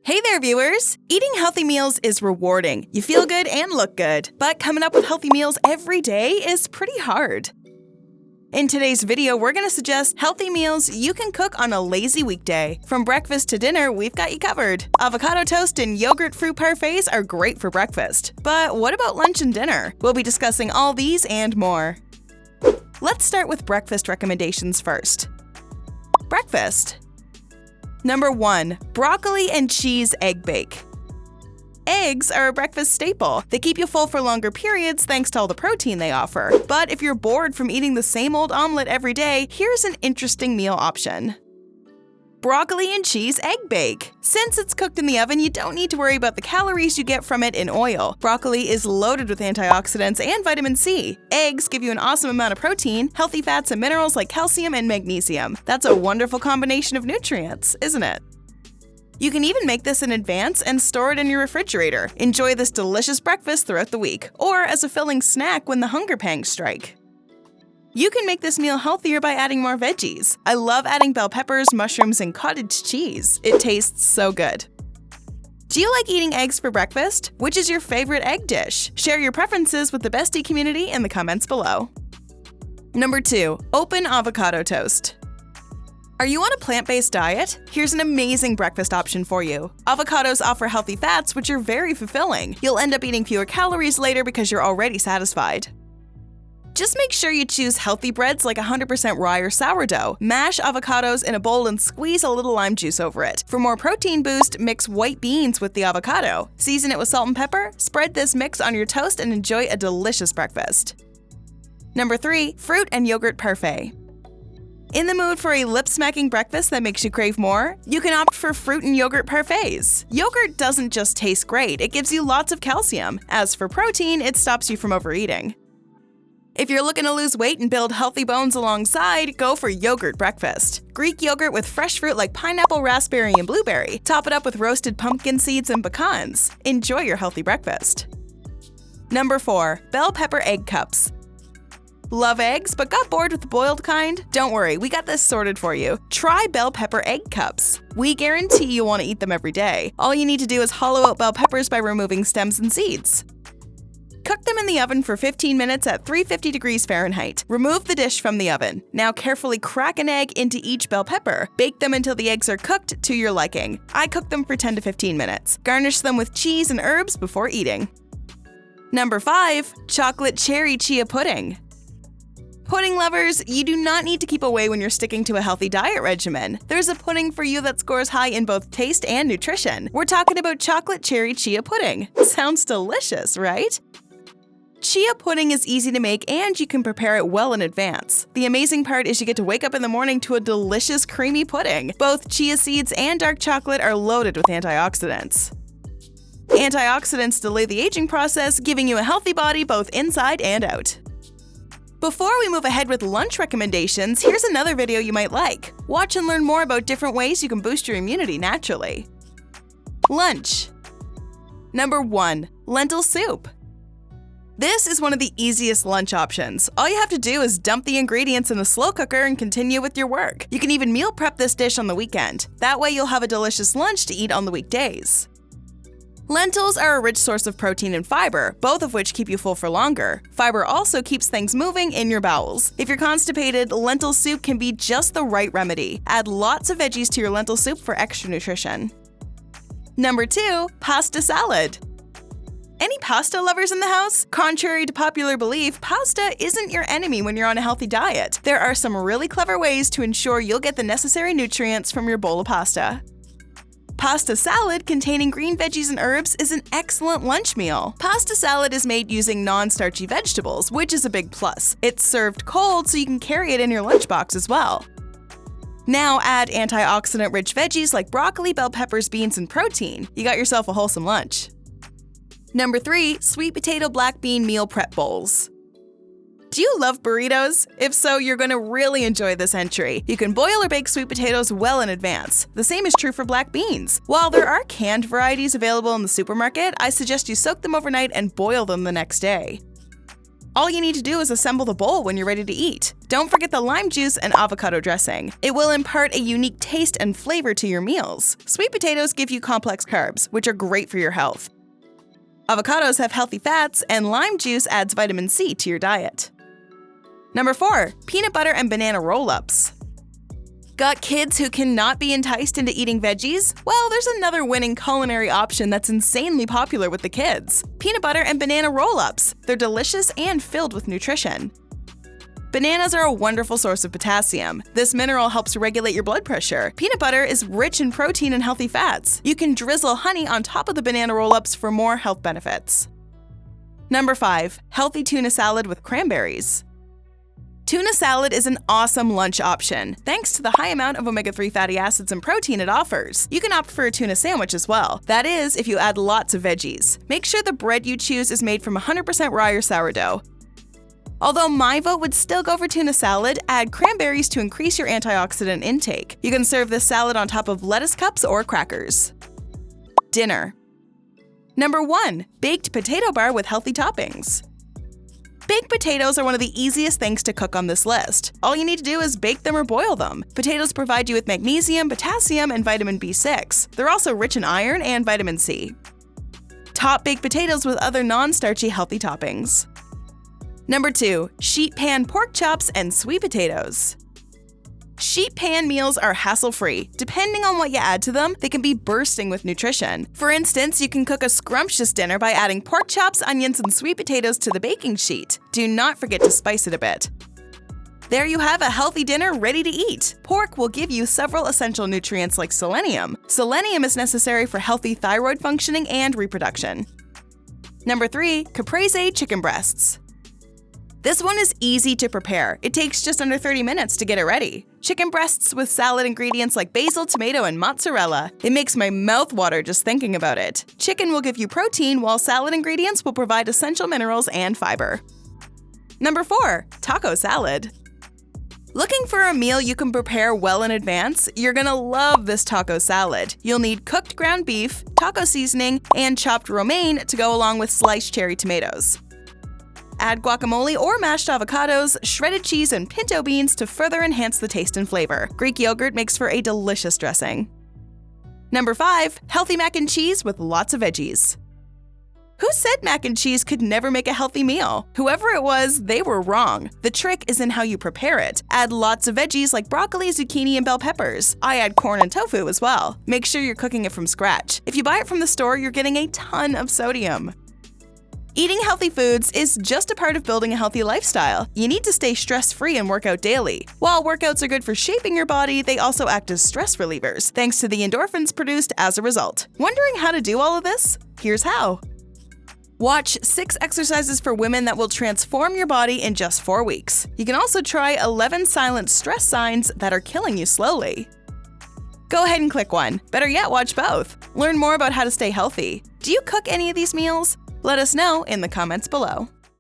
Hey there, viewers! Eating healthy meals is rewarding. You feel good and look good. But coming up with healthy meals every day is pretty hard. In today's video, we're going to suggest healthy meals you can cook on a lazy weekday. From breakfast to dinner, we've got you covered. Avocado toast and yogurt fruit parfaits are great for breakfast. But what about lunch and dinner? We'll be discussing all these and more. Let's start with breakfast recommendations first. Breakfast. Number 1. Broccoli and cheese egg bake. Eggs are a breakfast staple. They keep you full for longer periods thanks to all the protein they offer. But if you're bored from eating the same old omelet every day, here's an interesting meal option. Broccoli and cheese egg bake. Since it's cooked in the oven, you don't need to worry about the calories you get from it in oil. Broccoli is loaded with antioxidants and vitamin C. Eggs give you an awesome amount of protein, healthy fats and minerals like calcium and magnesium. That's a wonderful combination of nutrients, isn't it? You can even make this in advance and store it in your refrigerator. Enjoy this delicious breakfast throughout the week, or as a filling snack when the hunger pangs strike. You can make this meal healthier by adding more veggies. I love adding bell peppers, mushrooms, and cottage cheese. It tastes so good. Do you like eating eggs for breakfast? Which is your favorite egg dish? Share your preferences with the bestie community in the comments below. Number 2. Open avocado toast. Are you on a plant-based diet? Here's an amazing breakfast option for you. Avocados offer healthy fats, which are very fulfilling. You'll end up eating fewer calories later because you're already satisfied. Just make sure you choose healthy breads like 100% rye or sourdough. Mash avocados in a bowl and squeeze a little lime juice over it. For more protein boost, mix white beans with the avocado. Season it with salt and pepper, spread this mix on your toast, and enjoy a delicious breakfast. Number 3. Fruit and yogurt parfait. In the mood for a lip-smacking breakfast that makes you crave more? You can opt for fruit and yogurt parfaits. Yogurt doesn't just taste great, it gives you lots of calcium. As for protein, it stops you from overeating. If you're looking to lose weight and build healthy bones alongside, go for yogurt breakfast. Greek yogurt with fresh fruit like pineapple, raspberry, and blueberry. Top it up with roasted pumpkin seeds and pecans. Enjoy your healthy breakfast. Number 4. Bell pepper egg cups. Love eggs, but got bored with the boiled kind? Don't worry, we got this sorted for you. Try bell pepper egg cups. We guarantee you'll want to eat them every day. All you need to do is hollow out bell peppers by removing stems and seeds. Cook them in the oven for 15 minutes at 350 degrees Fahrenheit. Remove the dish from the oven. Now carefully crack an egg into each bell pepper. Bake them until the eggs are cooked to your liking. I cook them for 10 to 15 minutes. Garnish them with cheese and herbs before eating. Number 5. Chocolate cherry chia pudding. Pudding lovers, you do not need to keep away when you're sticking to a healthy diet regimen. There's a pudding for you that scores high in both taste and nutrition. We're talking about chocolate cherry chia pudding. Sounds delicious, right? Chia pudding is easy to make and you can prepare it well in advance. The amazing part is you get to wake up in the morning to a delicious creamy pudding. Both chia seeds and dark chocolate are loaded with antioxidants. Antioxidants delay the aging process, giving you a healthy body both inside and out. Before we move ahead with lunch recommendations, here's another video you might like. Watch and learn more about different ways you can boost your immunity naturally. Lunch. Number 1. Lentil soup. This is one of the easiest lunch options. All you have to do is dump the ingredients in a slow cooker and continue with your work. You can even meal prep this dish on the weekend. That way you'll have a delicious lunch to eat on the weekdays. Lentils are a rich source of protein and fiber, both of which keep you full for longer. Fiber also keeps things moving in your bowels. If you're constipated, lentil soup can be just the right remedy. Add lots of veggies to your lentil soup for extra nutrition. Number 2. Pasta salad. Any pasta lovers in the house? Contrary to popular belief, pasta isn't your enemy when you're on a healthy diet. There are some really clever ways to ensure you'll get the necessary nutrients from your bowl of pasta. Pasta salad containing green veggies and herbs is an excellent lunch meal. Pasta salad is made using non-starchy vegetables, which is a big plus. It's served cold so you can carry it in your lunchbox as well. Now add antioxidant-rich veggies like broccoli, bell peppers, beans, and protein. You got yourself a wholesome lunch. Number 3. Sweet potato black bean meal prep bowls. Do you love burritos? If so, you're going to really enjoy this entry. You can boil or bake sweet potatoes well in advance. The same is true for black beans. While there are canned varieties available in the supermarket, I suggest you soak them overnight and boil them the next day. All you need to do is assemble the bowl when you're ready to eat. Don't forget the lime juice and avocado dressing. It will impart a unique taste and flavor to your meals. Sweet potatoes give you complex carbs, which are great for your health. Avocados have healthy fats, and lime juice adds vitamin C to your diet. Number 4. Peanut butter and banana roll-ups. Got kids who cannot be enticed into eating veggies? Well, there's another winning culinary option that's insanely popular with the kids. Peanut butter and banana roll-ups. They're delicious and filled with nutrition. Bananas are a wonderful source of potassium. This mineral helps regulate your blood pressure. Peanut butter is rich in protein and healthy fats. You can drizzle honey on top of the banana roll-ups for more health benefits. Number 5. Healthy tuna salad with cranberries. Tuna salad is an awesome lunch option, thanks to the high amount of omega-3 fatty acids and protein it offers. You can opt for a tuna sandwich as well. That is, if you add lots of veggies. Make sure the bread you choose is made from 100% rye or sourdough. Although my vote would still go for tuna salad, add cranberries to increase your antioxidant intake. You can serve this salad on top of lettuce cups or crackers. Dinner. Number 1. Baked potato bar with healthy toppings. Baked potatoes are one of the easiest things to cook on this list. All you need to do is bake them or boil them. Potatoes provide you with magnesium, potassium, and vitamin B6. They're also rich in iron and vitamin C. Top baked potatoes with other non-starchy healthy toppings. Number 2. Sheet pan pork chops and sweet potatoes. Sheet pan meals are hassle-free. Depending on what you add to them, they can be bursting with nutrition. For instance, you can cook a scrumptious dinner by adding pork chops, onions, and sweet potatoes to the baking sheet. Do not forget to spice it a bit. There you have a healthy dinner ready to eat. Pork will give you several essential nutrients like selenium. Selenium is necessary for healthy thyroid functioning and reproduction. Number 3. Caprese chicken breasts. This one is easy to prepare. It takes just under 30 minutes to get it ready. Chicken breasts with salad ingredients like basil, tomato, and mozzarella. It makes my mouth water just thinking about it. Chicken will give you protein, while salad ingredients will provide essential minerals and fiber. Number 4. Taco salad. Looking for a meal you can prepare well in advance? You're gonna love this taco salad. You'll need cooked ground beef, taco seasoning, and chopped romaine to go along with sliced cherry tomatoes. Add guacamole or mashed avocados, shredded cheese, and pinto beans to further enhance the taste and flavor. Greek yogurt makes for a delicious dressing. Number 5. Healthy mac and cheese with lots of veggies. Who said mac and cheese could never make a healthy meal? Whoever it was, they were wrong. The trick is in how you prepare it. Add lots of veggies like broccoli, zucchini, and bell peppers. I add corn and tofu as well. Make sure you're cooking it from scratch. If you buy it from the store, you're getting a ton of sodium. Eating healthy foods is just a part of building a healthy lifestyle. You need to stay stress-free and work out daily. While workouts are good for shaping your body, they also act as stress relievers, thanks to the endorphins produced as a result. Wondering how to do all of this? Here's how. Watch 6 exercises for women that will transform your body in just 4 weeks. You can also try 11 silent stress signs that are killing you slowly. Go ahead and click one. Better yet, watch both. Learn more about how to stay healthy. Do you cook any of these meals? Let us know in the comments below.